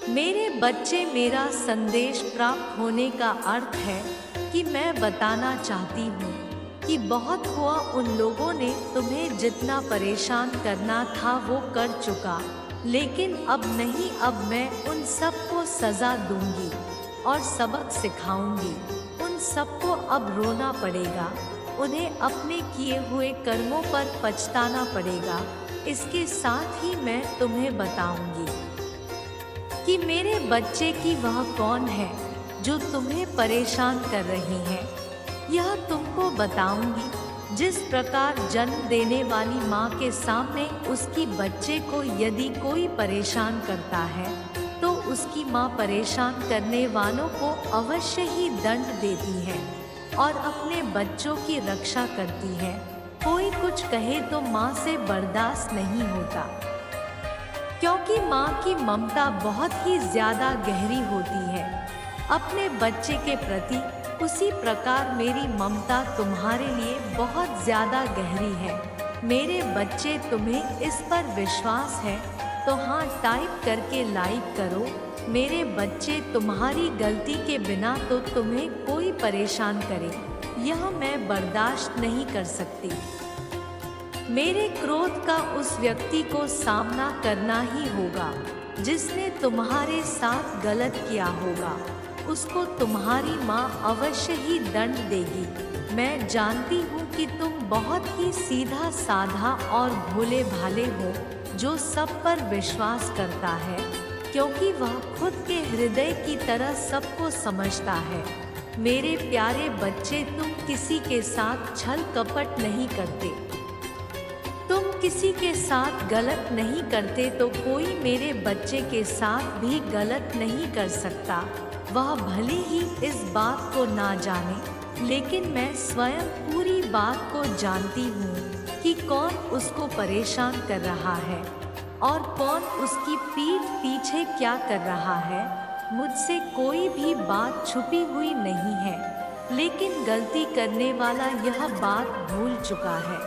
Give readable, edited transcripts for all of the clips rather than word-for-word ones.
मेरे बच्चे, मेरा संदेश प्राप्त होने का अर्थ है कि मैं बताना चाहती हूँ कि बहुत हुआ। उन लोगों ने तुम्हें जितना परेशान करना था वो कर चुका, लेकिन अब नहीं। अब मैं उन सबको सज़ा दूंगी और सबक सिखाऊंगी। उन सबको अब रोना पड़ेगा, उन्हें अपने किए हुए कर्मों पर पछताना पड़ेगा। इसके साथ ही मैं तुम्हें बताऊंगी कि मेरे बच्चे की वह कौन है जो तुम्हें परेशान कर रही है। यह तुमको बताऊंगी। जिस प्रकार जन्म देने वाली माँ के सामने उसकी बच्चे को यदि कोई परेशान करता है तो उसकी माँ परेशान करने वालों को अवश्य ही दंड देती है और अपने बच्चों की रक्षा करती है। कोई कुछ कहे तो माँ से बर्दाश्त नहीं होता, क्योंकि माँ की ममता बहुत ही ज़्यादा गहरी होती है अपने बच्चे के प्रति। उसी प्रकार मेरी ममता तुम्हारे लिए बहुत ज़्यादा गहरी है। मेरे बच्चे, तुम्हें इस पर विश्वास है तो हाँ टाइप करके लाइक करो। मेरे बच्चे, तुम्हारी गलती के बिना तो तुम्हें कोई परेशान करे, यह मैं बर्दाश्त नहीं कर सकती। मेरे क्रोध का उस व्यक्ति को सामना करना ही होगा जिसने तुम्हारे साथ गलत किया होगा। उसको तुम्हारी माँ अवश्य ही दंड देगी। मैं जानती हूँ कि तुम बहुत ही सीधा साधा और भोले भाले हो जो सब पर विश्वास करता है, क्योंकि वह खुद के हृदय की तरह सबको समझता है। मेरे प्यारे बच्चे, तुम किसी के साथ छल कपट नहीं करते, तुम किसी के साथ गलत नहीं करते, तो कोई मेरे बच्चे के साथ भी गलत नहीं कर सकता। वह भले ही इस बात को ना जाने, लेकिन मैं स्वयं पूरी बात को जानती हूँ कि कौन उसको परेशान कर रहा है और कौन उसकी पीठ पीछे क्या कर रहा है। मुझसे कोई भी बात छुपी हुई नहीं है, लेकिन गलती करने वाला यह बात भूल चुका है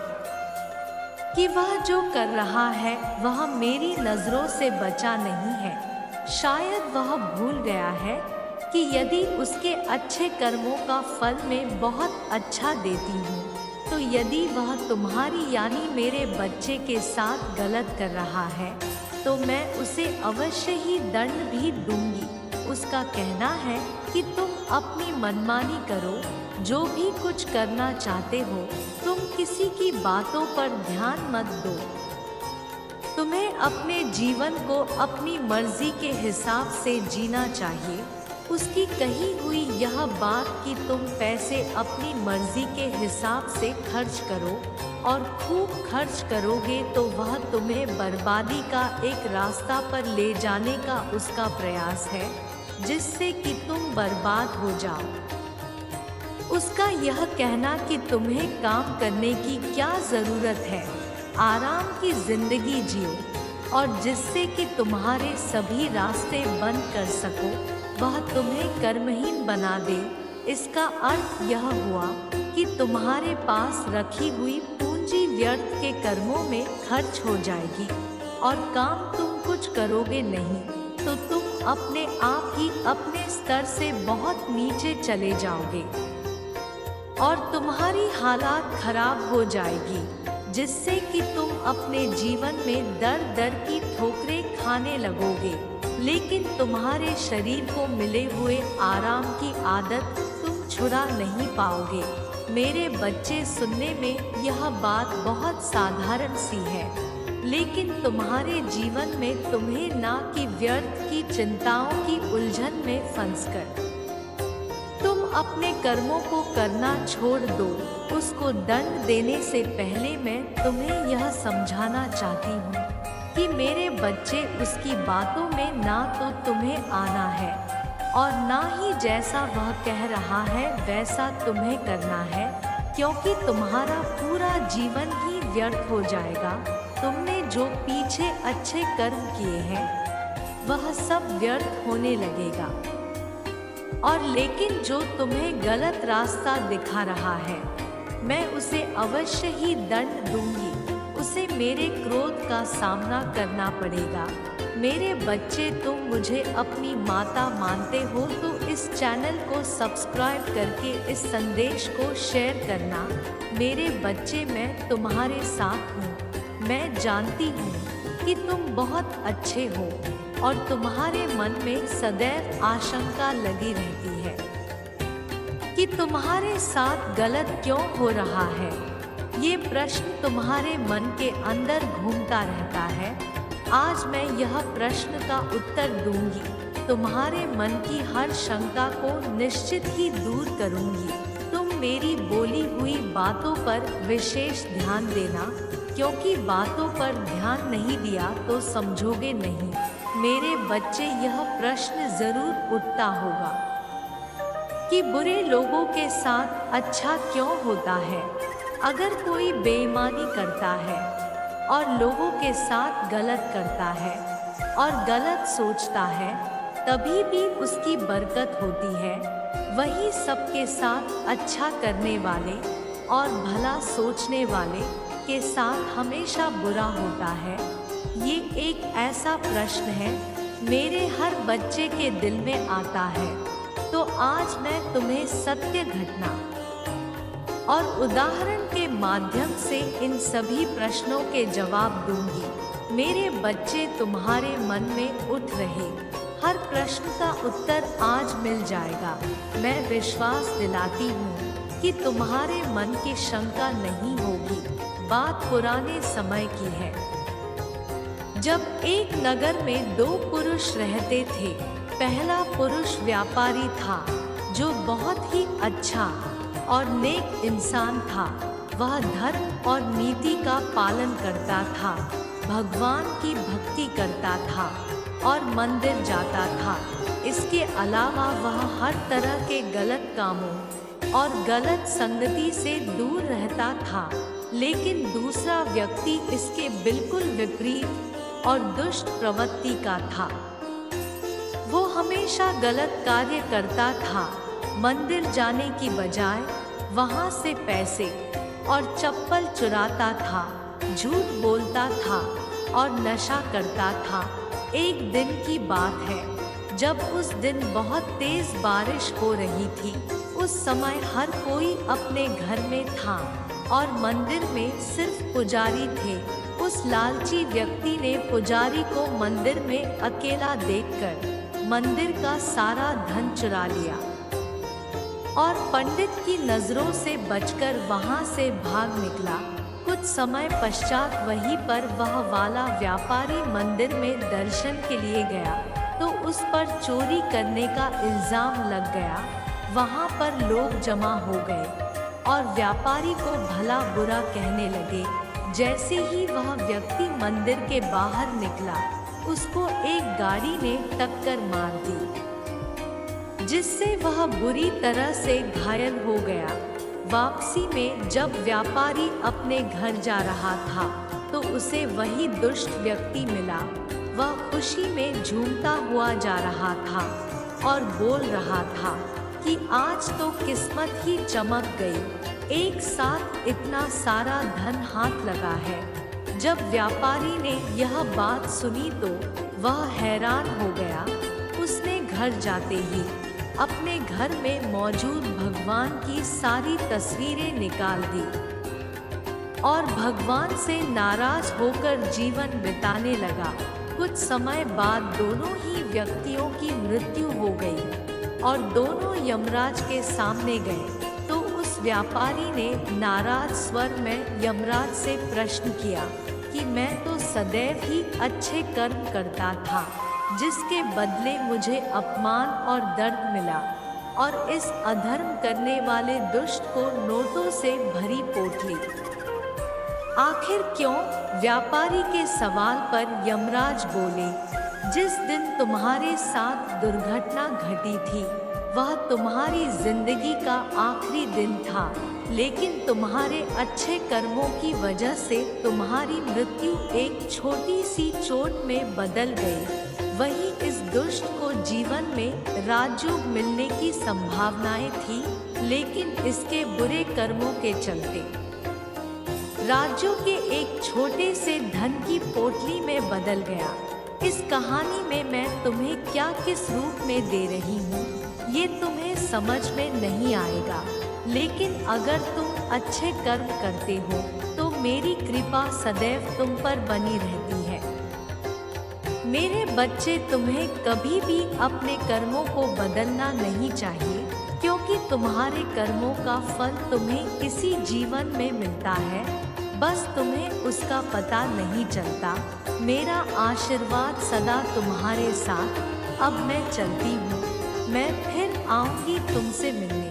कि वह जो कर रहा है वह मेरी नज़रों से बचा नहीं है। शायद वह भूल गया है कि यदि उसके अच्छे कर्मों का फल मैं बहुत अच्छा देती हूँ, तो यदि वह तुम्हारी यानी मेरे बच्चे के साथ गलत कर रहा है तो मैं उसे अवश्य ही दंड भी दूंगी। उसका कहना है कि तुम अपनी मनमानी करो, जो भी कुछ करना चाहते हो, तुम किसी की बातों पर ध्यान मत दो। तुम्हें अपने जीवन को अपनी मर्जी के हिसाब से जीना चाहिए। उसकी कही हुई यह बात कि तुम पैसे अपनी मर्जी के हिसाब से खर्च करो और खूब खर्च करोगे तो वह तुम्हें बर्बादी का एक रास्ता पर ले जाने का उसका प्रयास है, जिससे कि तुम बर्बाद हो जाओ। उसका यह कहना कि तुम्हें काम करने की क्या ज़रूरत है, आराम की ज़िंदगी जियो और जिससे कि तुम्हारे सभी रास्ते बंद कर सको, वह तुम्हें कर्महीन बना दे। इसका अर्थ यह हुआ कि तुम्हारे पास रखी हुई पूंजी व्यर्थ के कर्मों में खर्च हो जाएगी और काम तुम कुछ करोगे नहीं तो तुम अपने आप ही अपने स्तर से बहुत नीचे चले जाओगे और तुम्हारी हालात खराब हो जाएगी, जिससे कि तुम अपने जीवन में दर दर की ठोकरें खाने लगोगे, लेकिन तुम्हारे शरीर को मिले हुए आराम की आदत तुम छुड़ा नहीं पाओगे। मेरे बच्चे, सुनने में यह बात बहुत साधारण सी है, लेकिन तुम्हारे जीवन में तुम्हें ना कि व्यर्थ की चिंताओं की उलझन में फंसकर तुम अपने कर्मों को करना छोड़ दो। उसको दंड देने से पहले मैं तुम्हें यह समझाना चाहती हूँ कि मेरे बच्चे, उसकी बातों में ना तो तुम्हें आना है और ना ही जैसा वह कह रहा है वैसा तुम्हें करना है, क्योंकि तुम्हारा पूरा जीवन ही व्यर्थ हो जाएगा। तुमने जो पीछे अच्छे कर्म किए हैं वह सब व्यर्थ होने लगेगा, और लेकिन जो तुम्हें गलत रास्ता दिखा रहा है मैं उसे अवश्य ही दंड दूंगी। उसे मेरे क्रोध का सामना करना पड़ेगा। मेरे बच्चे, तुम मुझे अपनी माता मानते हो तो इस चैनल को सब्सक्राइब करके इस संदेश को शेयर करना। मेरे बच्चे, मैं तुम्हारे साथ हूँ। मैं जानती हूँ कि तुम बहुत अच्छे हो और तुम्हारे मन में सदैव आशंका लगी रहती है कि तुम्हारे साथ गलत क्यों हो रहा है। ये प्रश्न तुम्हारे मन के अंदर घूमता रहता है। आज मैं यह प्रश्न का उत्तर दूंगी। तुम्हारे मन की हर शंका को निश्चित ही दूर करूंगी। तुम मेरी बोली हुई बातों पर विशेष ध्यान देना, क्योंकि बातों पर ध्यान नहीं दिया तो समझोगे नहीं। मेरे बच्चे, यह प्रश्न जरूर उठता होगा कि बुरे लोगों के साथ अच्छा क्यों होता है। अगर कोई बेईमानी करता है और लोगों के साथ गलत करता है और गलत सोचता है, तभी भी उसकी बरकत होती है। वही सबके साथ अच्छा करने वाले और भला सोचने वाले के साथ हमेशा बुरा होता है। ये एक ऐसा प्रश्न है मेरे हर बच्चे के दिल में आता है। तो आज मैं तुम्हें सत्य घटना और उदाहरण के माध्यम से इन सभी प्रश्नों के जवाब दूंगी। मेरे बच्चे, तुम्हारे मन में उठ रहे हर प्रश्न का उत्तर आज मिल जाएगा। मैं विश्वास दिलाती हूँ कि तुम्हारे मन की शंका नहीं होगी। बात पुराने समय की है, जब एक नगर में दो पुरुष रहते थे। पहला पुरुष व्यापारी था जो बहुत ही अच्छा और नेक इंसान था। वह धर्म और नीति का पालन करता था, भगवान की भक्ति करता था और मंदिर जाता था। इसके अलावा वह हर तरह के गलत कामों और गलत संगति से दूर रहता था। लेकिन दूसरा व्यक्ति इसके बिल्कुल विपरीत और दुष्ट प्रवृत्ति का था। वो हमेशा गलत कार्य करता था। मंदिर जाने की बजाय वहाँ से पैसे और चप्पल चुराता था, झूठ बोलता था और नशा करता था। एक दिन की बात है, जब उस दिन बहुत तेज बारिश हो रही थी। उस समय हर कोई अपने घर में था और मंदिर में सिर्फ पुजारी थे। उस लालची व्यक्ति ने पुजारी को मंदिर में अकेला देखकर मंदिर का सारा धन चुरा लिया और पंडित की नजरों से बचकर वहां से भाग निकला। कुछ समय पश्चात वहीं पर वह वाला व्यापारी मंदिर में दर्शन के लिए गया तो उस पर चोरी करने का इल्जाम लग गया। वहां पर लोग जमा हो गए और व्यापारी को भला बुरा कहने लगे। जैसे ही वह व्यक्ति मंदिर के बाहर निकला, उसको एक गाड़ी ने टक्कर मार दी, जिससे वह बुरी तरह से घायल हो गया। वापसी में जब व्यापारी अपने घर जा रहा था तो उसे वही दुष्ट व्यक्ति मिला। वह खुशी में झूमता हुआ जा रहा था और बोल रहा था कि आज तो किस्मत ही चमक गई, एक साथ इतना सारा धन हाथ लगा है। जब व्यापारी ने यह बात सुनी तो वह हैरान हो गया। उसने घर जाते ही अपने घर में मौजूद भगवान की सारी तस्वीरें निकाल दी और भगवान से नाराज होकर जीवन बिताने लगा। कुछ समय बाद दोनों ही व्यक्तियों की मृत्यु हो गई और दोनों यमराज के सामने गए। तो उस व्यापारी ने नाराज स्वर में यमराज से प्रश्न किया कि मैं तो सदैव ही अच्छे कर्म करता था, जिसके बदले मुझे अपमान और दर्द मिला और इस अधर्म करने वाले दुष्ट को नोटों से भरी पोटली। आखिर क्यों? व्यापारी के सवाल पर यमराज बोले, जिस दिन तुम्हारे साथ दुर्घटना घटी थी वह तुम्हारी जिंदगी का आखिरी दिन था, लेकिन तुम्हारे अच्छे कर्मों की वजह से तुम्हारी मृत्यु एक छोटी सी चोट में बदल गई। वही इस दुष्ट को जीवन में राजयोग मिलने की संभावनाएं थी, लेकिन इसके बुरे कर्मों के चलते राज्यों के एक छोटे से धन की पोटली में बदल गया। इस कहानी में मैं तुम्हें क्या किस रूप में दे रही हूँ ये तुम्हें समझ में नहीं आएगा, लेकिन अगर तुम अच्छे कर्म करते हो तो मेरी कृपा सदैव तुम पर बनी रहती है। मेरे बच्चे, तुम्हें कभी भी अपने कर्मों को बदलना नहीं चाहिए, क्योंकि तुम्हारे कर्मों का फल तुम्हें इसी जीवन में मिलता है, बस तुम्हें उसका पता नहीं चलता। मेरा आशीर्वाद सदा तुम्हारे साथ। अब मैं चलती हूँ, मैं फिर आऊँगी तुमसे मिलने।